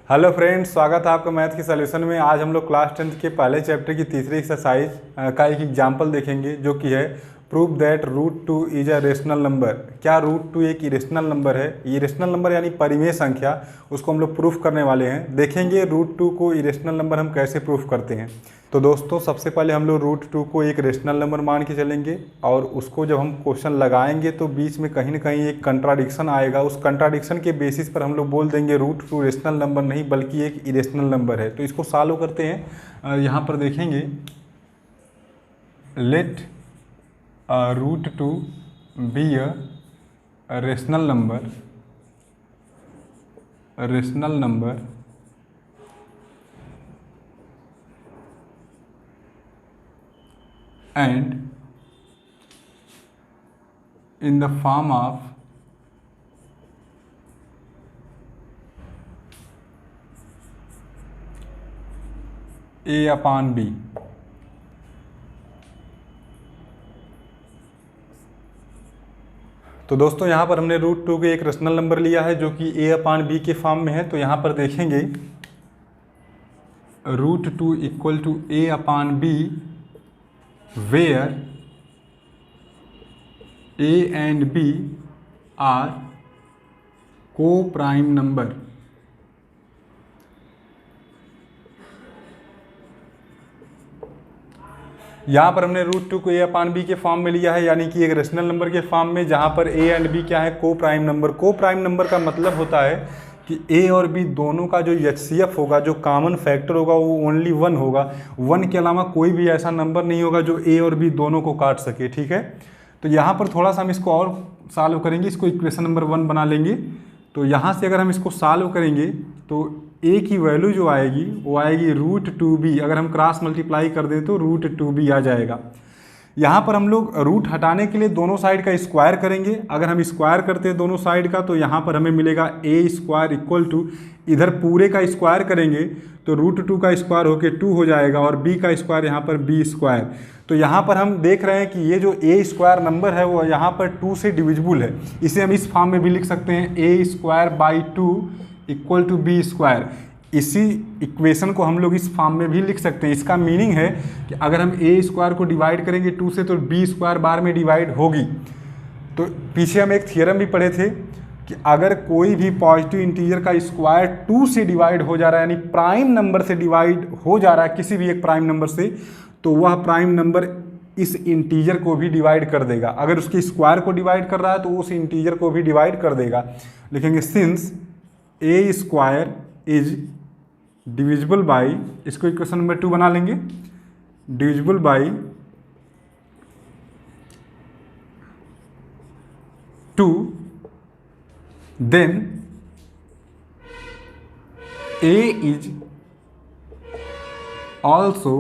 Hello friends, स्वागत है आपका मैथ के सॉल्यूशन में। आज हम लोग क्लास 10th के पहले चैप्टर की तीसरी एक्सरसाइज का एक एग्जांपल देखेंगे, जो कि है prove that root 2 is a rational number. क्या रूट 2 एक इरेशनल नंबर है? इरेशनल नंबर यानी परिमेय संख्या, उसको हम लोग प्रूफ करने वाले हैं। देखेंगे रूट 2 को इरेशनल नंबर हम कैसे प्रूफ करते हैं। तो दोस्तों, सबसे पहले हम लोग रूट 2 को एक रेशनल नंबर मान के चलेंगे, और उसको जब हम क्वेश्चन लगाएंगे तो बीच में कहीं ना कहीं एक कंट्राडिक्शन आएगा। उस कंट्राडिक्शन के बेसिस पर हम लोग बोल देंगे रूट 2 रेशनल नंबर नहीं बल्कि एक इरेशनल नंबर है। तो इसको सॉल्व करते हैं। यहाँ पर देखेंगे, let root 2 be a rational number and in the form of a upon b। तो दोस्तों, यहाँ पर हमने रूट 2 के एक रेशनल नंबर लिया है जो कि a अपॉन b के फॉर्म में है। तो यहाँ पर देखेंगे रूट 2 equal to a upon b where a and b are co-prime number. यहाँ पर हमने रूट 2 को a अपान b के फॉर्म में लिया है, यानी कि एक रेशनल नंबर के फॉर्म में, जहाँ पर a एंड b क्या है? को prime number. Co-prime number का मतलब होता है कि a और b दोनों का जो HCF होगा, जो कॉमन फैक्टर होगा, वो ओनली 1 होगा। 1 के अलावा कोई भी ऐसा नंबर नहीं होगा जो a और b दोनों को काट सके। ठीक है, तो यहाँ पर थोड़ा सा हम इसको और सॉल्व करेंगे। इसको इक्वेशन नंबर 1 बना लेंगे। तो यहाँ से अगर हम इसको सॉल्व करेंगे तो a की वैल्यू जो आएगी वो आएगी रूट 2b। अगर हम क्रॉस मल्टीप्लाई कर दें तो रूट 2b आ जाएगा। यहाँ पर हम लोग रूट हटाने के लिए दोनों साइड का स्क्वायर करेंगे। अगर हम स्क्वायर करते हैं दोनों साइड का तो यहाँ पर हमें मिलेगा a स्क्वायर इक्वल टू, इधर पूरे का स्क्वायर करेंगे तो रूट 2 का स्क्वायर होके 2 हो जाएगा, और b का स्क्वायर यहाँ पर b स्क्वायर। तो यहाँ पर हम देख रहे हैं कि ये जो a स्क्वायर नंबर है वो यहाँ पर 2 से डिविजिबल है। इसे हम इस फॉर्म में भी लिख सकते हैं, a square by 2 equal to b square. इसी इक्वेशन को हम लोग इस फॉर्म में भी लिख सकते हैं। इसका मीनिंग है कि अगर हम a स्क्वायर को डिवाइड करेंगे 2 से तो b स्क्वायर बार में डिवाइड होगी। तो पीछे हम एक थियरम भी पढ़े थे कि अगर कोई भी पॉजिटिव इंटीजर का स्क्वायर 2 से डिवाइड हो जा रहा है, यानी प्राइम नंबर से डिवाइड हो जा रहा है किसी भी एक प्राइम नंबर से, तो वह प्राइम नंबर इस इंटीजर को भी डिवाइड कर देगा। अगर उसके स्क्वायर को डिवाइड कर रहा है तो उस इंटीजर को भी डिवाइड कर देगा। लिखेंगे since a square is divisible by, इसको इक्वेशन नंबर 2 बना लेंगे, divisible by 2, then a is also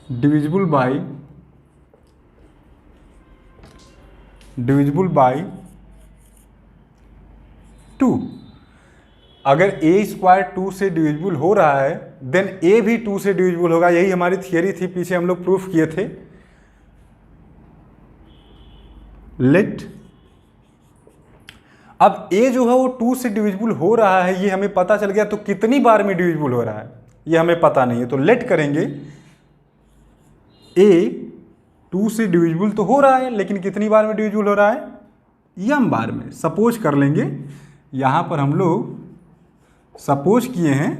divisible by 2। अगर a स्क्वायर 2 से डिविजिबल हो रहा है देन a भी 2 से डिविजिबल होगा। यही हमारी थियरी थी, पीछे हम लोग प्रूफ किए थे। लेट, अब a जो है वो 2 से डिविजिबल हो रहा है, ये हमें पता चल गया। तो कितनी बार में डिविजिबल हो रहा है ये हमें पता नहीं है। तो लेट करेंगे, a 2 से डिविजिबल तो हो रहा है, लेकिन कितनी बार में डिविजिबल हो रहा है? m बार में। सपोज कर लेंगे, यहाँ पर हम लोग सपोज किए हैं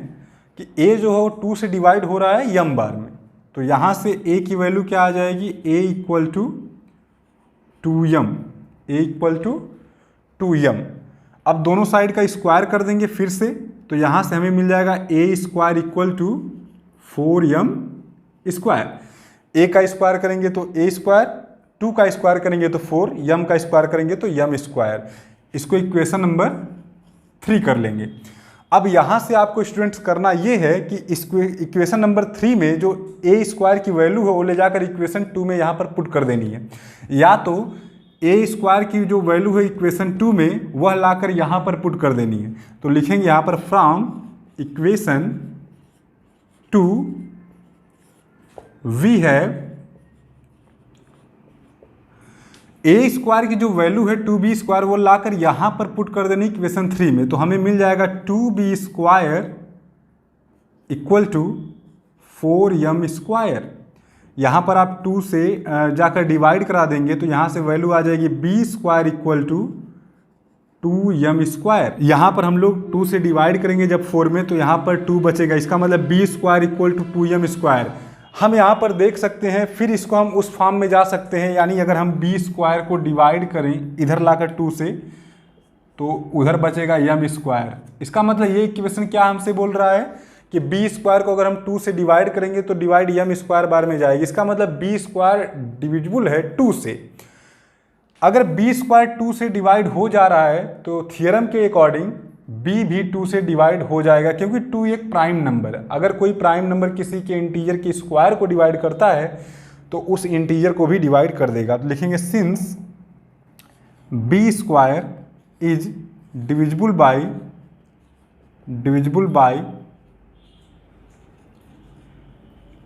कि a जो है वो 2 से डिवाइड हो रहा है m बार में। तो यहाँ से a की वैल्यू क्या आ जाएगी? a equal to 2m, a equal to 2m। अब दोनों साइड का स्क्वायर कर देंगे फिर से, तो यहाँ से हमें मिल जाएगा a square equal to 4m square. a का स्क्वायर करेंगे तो a स्क्वायर, 2 का स्क्वायर करेंगे तो 4, m का स्क्वायर करेंगे तो m स्क्वायर। इसको इक्वेशन नंबर 3 कर लेंगे। अब यहाँ से आपको स्टूडेंट्स करना ये है कि इक्वेशन नंबर 3 में जो a स्क्वायर की वैल्यू है वो ले जाकर इक्वेशन 2 में यहाँ पर पुट कर देनी है, या तो a स्क्वायर की जो वैल्यू है इक्वेशन 2 में वह लाकर यहाँ पर पुट कर देनी है। तो लिखेंगे यहाँ पर from equation 2 we have A square की जो वैल्यू है 2b² वो लाकर यहाँ पर पुट कर देनी इक्वेशन 3 में, तो हमें मिल जाएगा 2b² इक्वल टू 4m²। यहाँ पर आप 2 से जाकर डिवाइड करा देंगे तो यहाँ से वैल्यू आ जाएगी b² इक्वल टू 2m²। यहाँ पर हम लोग 2 से डिवाइड करेंगे जब 4 में तो यहाँ पर 2 बचेगा, इसका मतलब b² इक्वल टू 2m²। हम यहाँ पर देख सकते हैं, फिर इसको हम उस फॉर्म में जा सकते हैं, यानी अगर हम b² को डिवाइड करें इधर लाकर 2 से तो उधर बचेगा m²। इसका मतलब ये इक्वेशन क्या हमसे बोल रहा है कि b² को अगर हम 2 से डिवाइड करेंगे तो डिवाइड m² बार में जाएगी। इसका मतलब b² डिविजिबल है 2 से। अगर b² 2 से डिवाइड हो जा रहा है तो थ्योरम के अकॉर्डिंग b भी 2 से डिवाइड हो जाएगा, क्योंकि 2 एक प्राइम नंबर है। अगर कोई प्राइम नंबर किसी के इंटीजर के स्क्वायर को डिवाइड करता है तो उस इंटीजर को भी डिवाइड कर देगा। तो लिखेंगे since b² is divisible by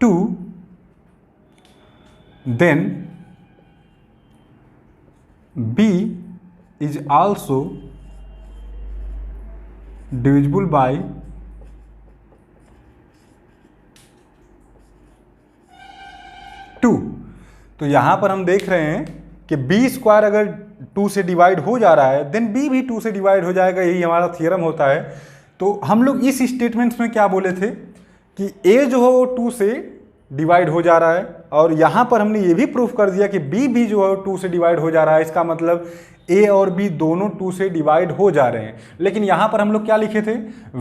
2, then b is also divisible by 2। तो यहां पर हम देख रहे हैं कि b² अगर 2 से डिवाइड हो जा रहा है देन b भी 2 से डिवाइड हो जाएगा, यही हमारा थ्योरम होता है। तो हम लोग इस स्टेटमेंट्स में क्या बोले थे कि a जो है वो 2 से डिवाइड हो जा रहा है, और यहाँ पर हमने ये भी प्रूफ कर दिया कि b भी जो है 2 से डिवाइड हो जा रहा है। इसका मतलब a और b दोनों 2 से डिवाइड हो जा रहे हैं। लेकिन यहाँ पर हम लोग क्या लिखे थे,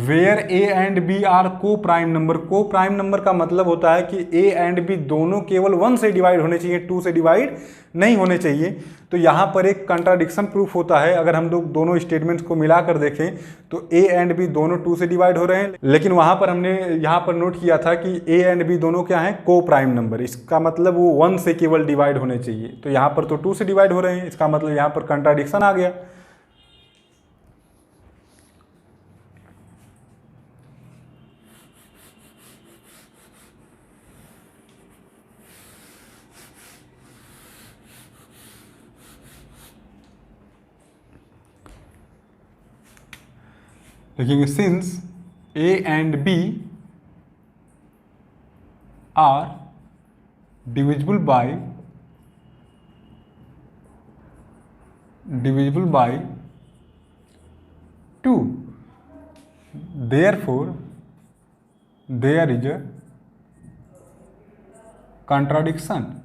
where a and b are co-prime number. Co-prime number का मतलब होता है कि a एंड b दोनों केवल 1 से डिवाइड होने चाहिए, 2 से डिवाइड नहीं होने चाहिए। तो यहाँ पर एक कंट्राडिक्शन प्रूफ होता है। अगर हम लोग दोनों स्टेटमेंट्स को मिलाकर देखें तो a एंड b दोनों 2 से डिवाइड हो रहे हैं, लेकिन वहाँ पर हमने यहाँ पर नोट किया था कि a एंड b दोनों क्या हैं, को प्राइम नंबर। इसका मतलब वो 1 से केवल डिवाइड होने चाहिए। तो यहाँ पर तो 2 से डिवाइड हो रहे हैं, इसका मतलब यहाँ पर कंट्राडिक्शन आ गया। लिखेंगे since a and b are divisible by 2, therefore there is a contradiction।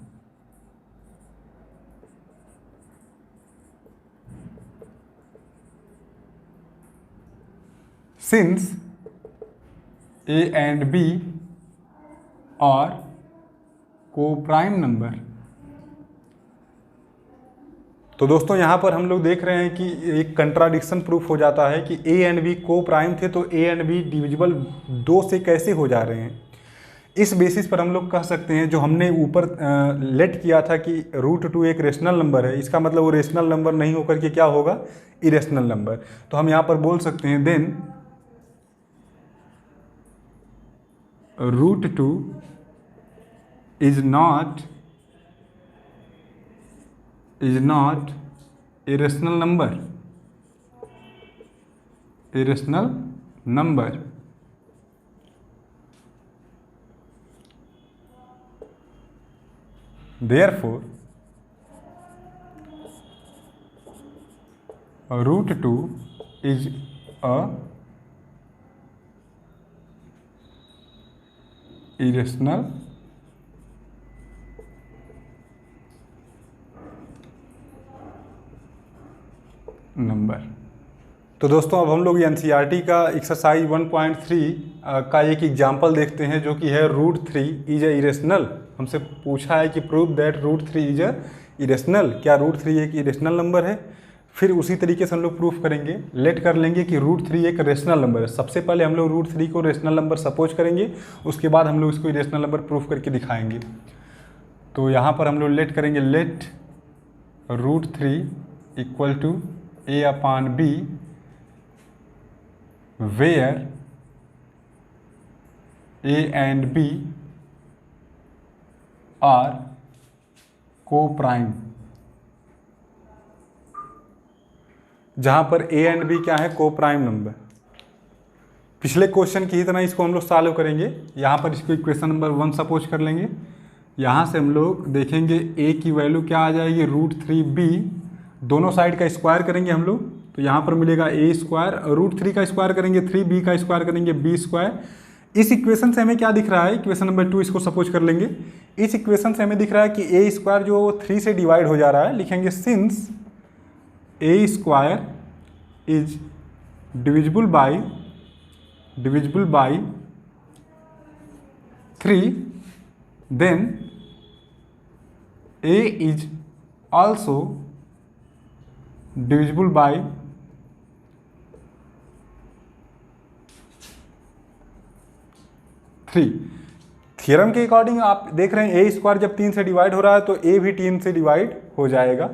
Since a and b are co-prime number। तो दोस्तों यहाँ पर हम लोग देख रहे हैं कि एक कंट्राडिक्शन प्रूफ हो जाता है कि a एंड b को प्राइम थे, तो a एंड b डिविजिबल 2 से कैसे हो जा रहे हैं। इस बेसिस पर हम लोग कह सकते हैं, जो हमने ऊपर लेट किया था कि √2 एक रेशनल नंबर है, इसका मतलब वो रेशनल नंबर नहीं होकर के क्या होगा, इरेशनल नंबर। तो हम यहाँ पर बोल सकते हैं then √2 is not irrational number। Therefore √2 is a irrational number. तो दोस्तों अब हम लोग एनसीईआरटी का एक्सरसाइज 1.3 का एक एग्जाम्पल देखते हैं, जो कि है √3 इज ए इरेशनल। हमसे पूछा है कि prove that √3 is a irrational. क्या √3 एक इरेशनल नंबर है? फिर उसी तरीके से हम लोग प्रूफ करेंगे, लेट कर लेंगे कि √3 एक रेशनल नंबर है। सबसे पहले हम लोग √3 को रेशनल नंबर सपोज करेंगे, उसके बाद हम लोग इसको इरेशनल नंबर प्रूफ करके दिखाएंगे। तो यहाँ पर हम लोग लेट करेंगे, let √3 equal to a/b where a and b are co-prime। जहाँ पर ए एंड बी क्या है, को प्राइम नंबर। पिछले क्वेश्चन की ही तरह इसको हम लोग सॉल्व करेंगे। यहाँ पर इसको इक्वेशन नंबर 1 सपोज कर लेंगे। यहाँ से हम लोग देखेंगे ए की वैल्यू क्या आ जाएगी, √3b, दोनों साइड का स्क्वायर करेंगे हम लोग, तो यहाँ पर मिलेगा ए स्क्वायर, √3 का स्क्वायर करेंगे 3b का स्क्वायर करेंगे b स्क्वायर। इस इक्वेशन से हमें क्या दिख रहा है, इक्वेशन नंबर 2 इसको सपोज कर लेंगे। इस इक्वेशन से हमें दिख रहा है कि ए स्क्वायर जो 3 से डिवाइड हो जा रहा है, लिखेंगे since A square is divisible by 3, then A is also divisible by 3। Theorem के अकॉर्डिंग आप देख रहे हैं ए स्क्वायर जब 3 से डिवाइड हो रहा है तो ए भी 3 से डिवाइड हो जाएगा।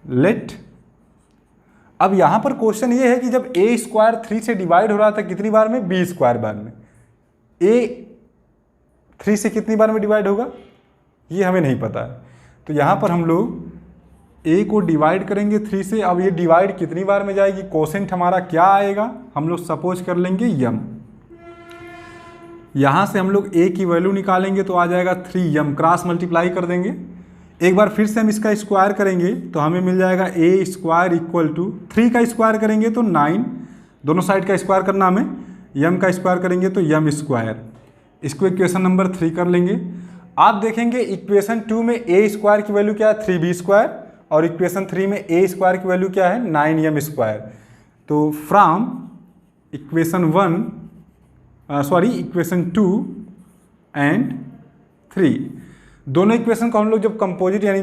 लेट, अब यहां पर क्वेश्चन ये है कि जब ए स्क्वायर 3 से डिवाइड हो रहा था कितनी बार में, बी स्क्वायर बार में। ए 3 से कितनी बार में डिवाइड होगा ये हमें नहीं पता है, तो यहां पर हम लोग ए को डिवाइड करेंगे 3 से। अब ये डिवाइड कितनी बार में जाएगी, कोसेंट हमारा क्या आएगा, हम लोग सपोज कर लेंगे यम। यहाँ से हम लोग ए की वैल्यू निकालेंगे तो आ जाएगा 3m, क्रॉस मल्टीप्लाई कर देंगे। एक बार फिर से हम इसका स्क्वायर करेंगे तो हमें मिल जाएगा ए स्क्वायर इक्वल टू 3 का स्क्वायर करेंगे तो 9, दोनों साइड का स्क्वायर करना हमें, m का स्क्वायर करेंगे तो m स्क्वायर। इसको इक्वेशन नंबर 3 कर लेंगे। आप देखेंगे इक्वेशन 2 में ए स्क्वायर की वैल्यू क्या है, 3b स्क्वायर, और इक्वेशन 3 में ए स्क्वायर की वैल्यू क्या है, 9m स्क्वायर। तो फ्रॉम इक्वेशन इक्वेशन 2 एंड 3, दोनों इक्वेशन को हम लोग जब कंपोजिट यानी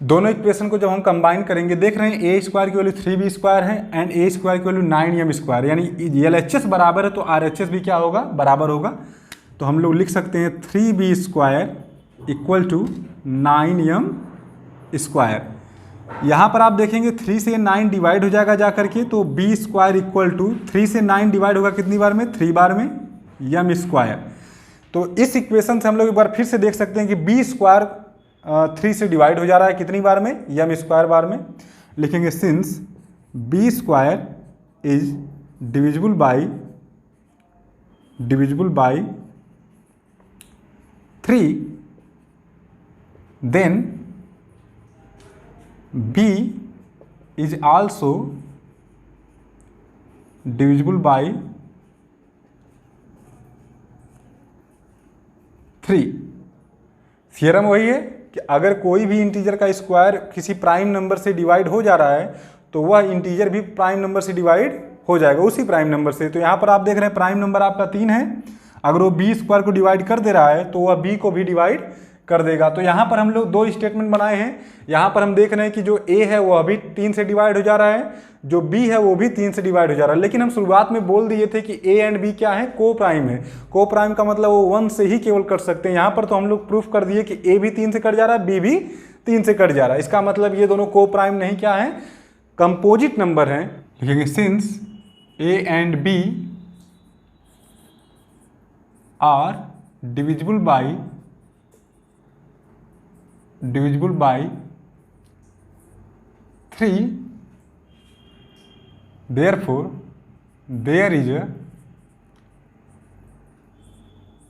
दोनों इक्वेशन को जब हम कंबाइन करेंगे, देख रहे हैं ए स्क्वायर की वैल्यू 3b स्क्वायर है एंड ए स्क्वायर की वैल्यू 9m स्क्वायर, यानी LHS बराबर है तो RHS भी क्या होगा, बराबर होगा। तो हम लोग लिख सकते हैं 3b square equal to 9m square. यहाँ पर आप देखेंगे 3 से 9 डिवाइड हो जाएगा जा करके, तो b स्क्वायर इक्वल टू 3 से 9 डिवाइड होगा कितनी बार में, 3 बार में, m स्क्वायर। तो इस इक्वेशन से हम लोग एक बार फिर से देख सकते हैं कि b स्क्वायर 3 से डिवाइड हो जा रहा है कितनी बार में, m स्क्वायर बार में। लिखेंगे since b square is divisible by 3, then b is also divisible by 3। Theorem वही है कि अगर कोई भी इंटीजर का स्क्वायर किसी प्राइम नंबर से डिवाइड हो जा रहा है तो वह इंटीजर भी प्राइम नंबर से डिवाइड हो जाएगा, उसी प्राइम नंबर से। तो यहाँ पर आप देख रहे हैं प्राइम नंबर आपका 3 है, अगर वो b स्क्वायर को डिवाइड कर दे रहा है तो वह b को भी डिवाइड कर देगा। तो यहाँ पर हम लोग 2 स्टेटमेंट बनाए हैं। यहाँ पर हम देख रहे हैं कि जो a है वो अभी 3 से डिवाइड हो जा रहा है, जो b है वो भी 3 से डिवाइड हो जा रहा है। लेकिन हम शुरुआत में बोल दिए थे कि a एंड b क्या है, को प्राइम है। को प्राइम का मतलब वो 1 से ही केवल कट सकते हैं। यहाँ पर तो हम लोग प्रूफ कर दिए कि a भी 3 से कट जा रहा है, b भी 3 से कट जा रहा है। इसका मतलब ये दोनों को प्राइम नहीं क्या है, कंपोजिट नंबर हैं। लिखेंगे since a and b are divisible by 3, therefore there is a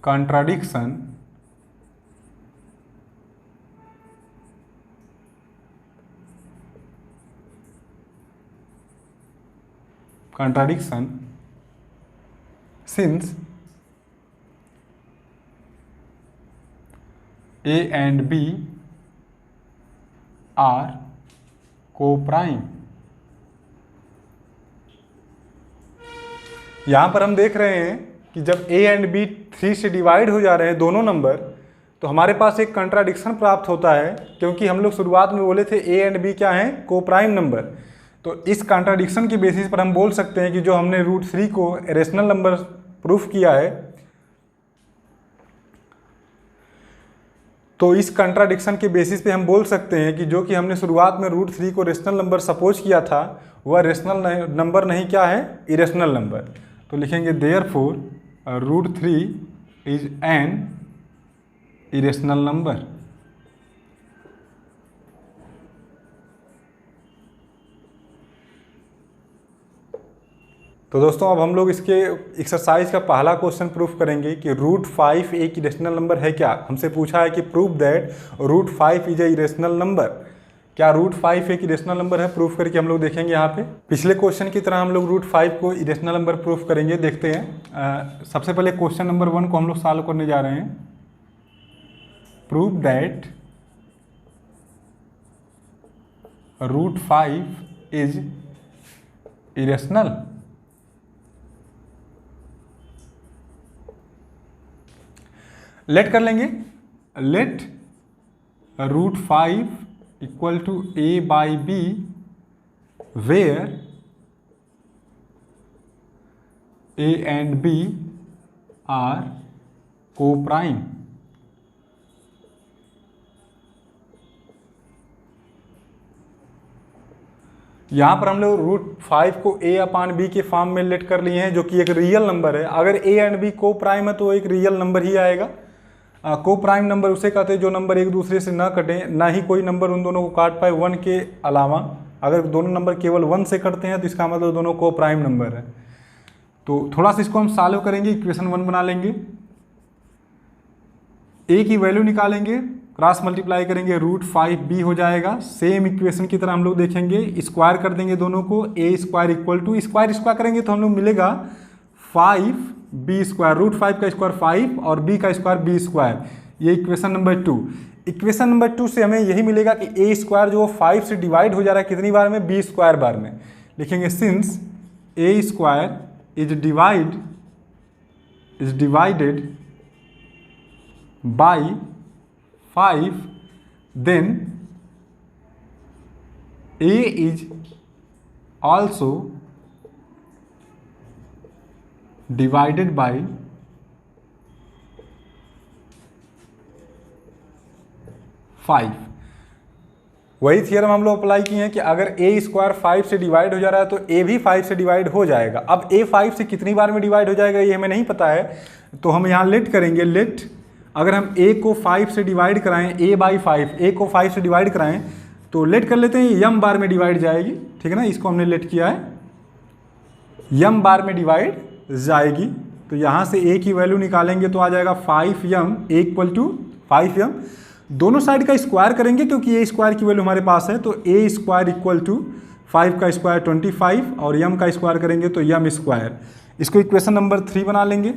contradiction since a and b are co-prime. यहां पर हम देख रहे हैं कि जब a एंड b 3 से डिवाइड हो जा रहे हैं दोनों नंबर, तो हमारे पास एक कंट्राडिक्शन प्राप्त होता है, क्योंकि हम लोग शुरुआत में बोले थे a एंड b क्या है, को प्राइम नंबर। तो इस कंट्राडिक्शन के बेसिस पर हम बोल सकते हैं कि जो हमने √3 को रेशनल नंबर प्रूफ किया है, तो इस कंट्राडिक्शन के बेसिस पे हम बोल सकते हैं कि जो कि हमने शुरुआत में √3 को रेशनल नंबर सपोज किया था, वह रेशनल नंबर नहीं क्या है, इरेशनल नंबर। तो लिखेंगे therefore √3 is an irrational number. तो दोस्तों अब हम लोग इसके एक्सरसाइज का पहला क्वेश्चन प्रूफ करेंगे कि √5 एक इरेशनल नंबर है क्या। हमसे पूछा है कि proof that √5 is a irrational number. क्या √5 एक इरेशनल नंबर है, प्रूफ करके हम लोग देखेंगे। यहाँ पे पिछले क्वेश्चन की तरह हम लोग √5 को इरेशनल नंबर प्रूफ करेंगे। देखते हैं। सबसे पहले क्वेश्चन नंबर 1 को हम लोग सॉल्व करने जा रहे हैं। Proof that √5 is irrational. Let कर लेंगे। Let √5 equal to a/b where a and b are co-prime। यहाँ पर हम लोग √5 को a/b के फॉर्म में लेट कर लिए हैं, जो कि एक रियल नंबर है। अगर a एंड b को प्राइम है तो एक रियल नंबर ही आएगा। को प्राइम नंबर उसे कहते हैं जो नंबर एक दूसरे से ना कटे, ना ही कोई नंबर उन दोनों को काट पाए 1 के अलावा। अगर दोनों नंबर केवल 1 से कटते हैं तो इसका मतलब दोनों को प्राइम नंबर है। तो थोड़ा सा इसको हम सॉल्व करेंगे। इक्वेशन 1 बना लेंगे, a की वैल्यू निकालेंगे, क्रॉस मल्टीप्लाई करेंगे, √5b हो जाएगा। सेम इक्वेशन की तरह हम लोग देखेंगे, स्क्वायर कर देंगे दोनों को। a² इक्वल टू स्क्वायर करेंगे तो हम लोग मिलेगा 5b²। √5 का स्क्वायर 5 और b का स्क्वायर b²। ये इक्वेशन नंबर 2। इक्वेशन नंबर 2 से हमें यही मिलेगा कि a² जो 5 से डिवाइड हो जा रहा है कितनी बार में, b² बार में। लिखेंगे since a² is divided by 5, then a is also divided by 5। वही थियरम हम लोग अप्लाई किए हैं कि अगर a² 5 से डिवाइड हो जा रहा है तो a भी 5 से डिवाइड हो जाएगा। अब a 5 से कितनी बार में डिवाइड हो जाएगा ये हमें नहीं पता है, तो हम यहाँ लेट करेंगे। लेट अगर हम a को 5 से डिवाइड कराएं, a/5, a को 5 से डिवाइड कराएं तो लेट कर लेते हैं m बार में डिवाइड जाएगी। ठीक है ना, इसको हमने लेट किया है, m बार में डिवाइड जाएगी। तो यहाँ से a की वैल्यू निकालेंगे तो आ जाएगा 5m, a equal to 5m। दोनों साइड का स्क्वायर करेंगे क्योंकि a² की वैल्यू हमारे पास है, तो a² इक्वल टू 5 का स्क्वायर 25 और m का स्क्वायर करेंगे तो m²। इसको इक्वेशन नंबर 3 बना लेंगे।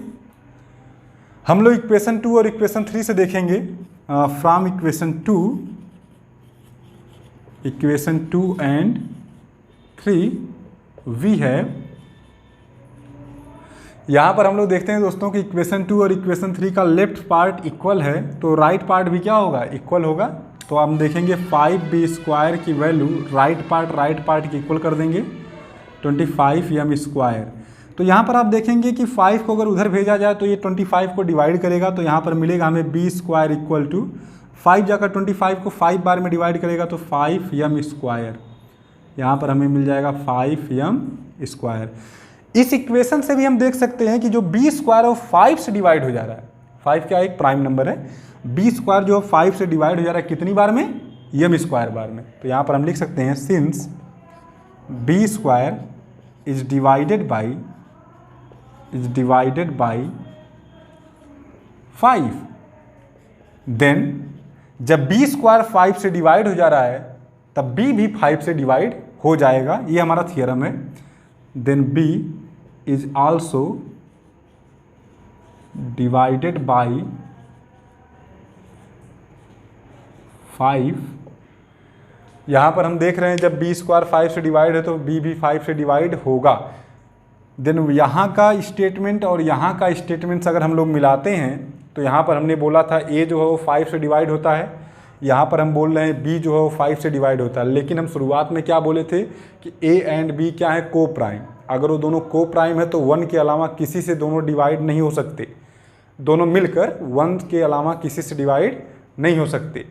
हम लोग इक्वेशन 2 और इक्वेशन 3 से देखेंगे। From equation 2 and 3 we have. यहाँ पर हम लोग देखते हैं दोस्तों कि इक्वेशन 2 और इक्वेशन 3 का लेफ्ट पार्ट इक्वल है, तो राइट पार्ट भी क्या होगा, इक्वल होगा। तो हम देखेंगे 5b² की वैल्यू राइट पार्ट के इक्वल कर देंगे 25m²। तो यहाँ पर आप देखेंगे कि 5 को अगर उधर भेजा जाए तो ये 25 को डिवाइड करेगा, तो यहाँ पर मिलेगा हमें b² इक्वल टू 5 जाकर 25 को 5 बार में डिवाइड करेगा तो 5m²। यहाँ पर हमें मिल जाएगा 5m²। इस इक्वेशन से भी हम देख सकते हैं कि जो b² वो 5 से डिवाइड हो जा रहा है। 5 क्या एक प्राइम नंबर है, b² जो 5 से डिवाइड हो जा रहा है कितनी बार में, m² बार में। तो यहाँ पर हम लिख सकते हैं since b² is divided by 5, then जब b² 5 से डिवाइड हो जा रहा है तब b भी 5 से डिवाइड हो जाएगा। ये हमारा थियरम है। Then b is also divided by 5। यहाँ पर हम देख रहे हैं जब b² 5 से डिवाइड है तो b भी 5 से डिवाइड होगा। देन यहाँ का स्टेटमेंट और यहाँ का स्टेटमेंट्स अगर हम लोग मिलाते हैं तो यहाँ पर हमने बोला था a जो है वो 5 से डिवाइड होता है, यहाँ पर हम बोल रहे हैं b जो है वो 5 से डिवाइड होता है। लेकिन हम शुरुआत में क्या बोले थे कि a एंड b क्या है, को प्राइम। अगर वो दोनों को प्राइम है तो 1 के अलावा किसी से दोनों डिवाइड नहीं हो सकते, दोनों मिलकर 1 के अलावा किसी से डिवाइड नहीं हो सकते।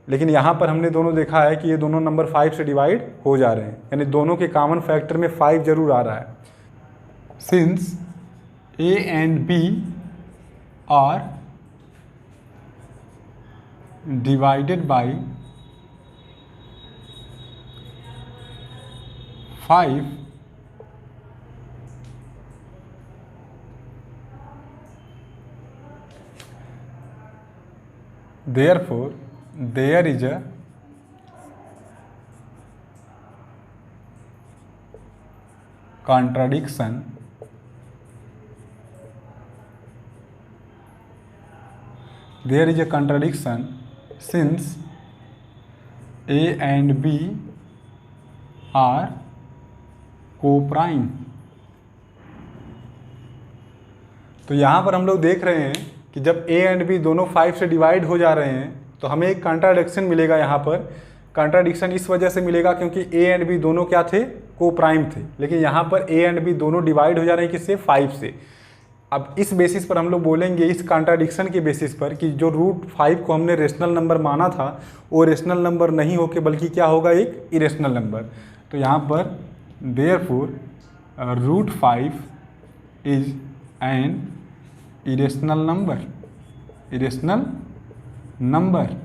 लेकिन यहाँ पर हमने दोनों देखा है कि ये दोनों नंबर 5 से डिवाइड हो जा रहे हैं, यानी दोनों के कॉमन फैक्टर में 5 जरूर आ रहा है। Since a and b are divided by 5, therefore there is a contradiction since A and B are co-prime। तो यहाँ पर हम लोग देख रहे हैं कि जब A एंड B दोनों 5 से डिवाइड हो जा रहे हैं तो हमें एक कॉन्ट्राडिक्शन मिलेगा। यहाँ पर कॉन्ट्राडिक्शन इस वजह से मिलेगा क्योंकि A एंड B दोनों क्या थे, को प्राइम थे, लेकिन यहाँ पर A एंड B दोनों डिवाइड हो जा रहे हैं किससे, 5 से। अब इस बेसिस पर हम लोग बोलेंगे, इस कॉन्ट्राडिक्शन के बेसिस पर, कि जो रूट 5 को हमने रेशनल नंबर माना था वो रेशनल नंबर नहीं होके बल्कि क्या होगा, एक इरेशनल नंबर। तो यहाँ पर therefore root 5 is an irrational number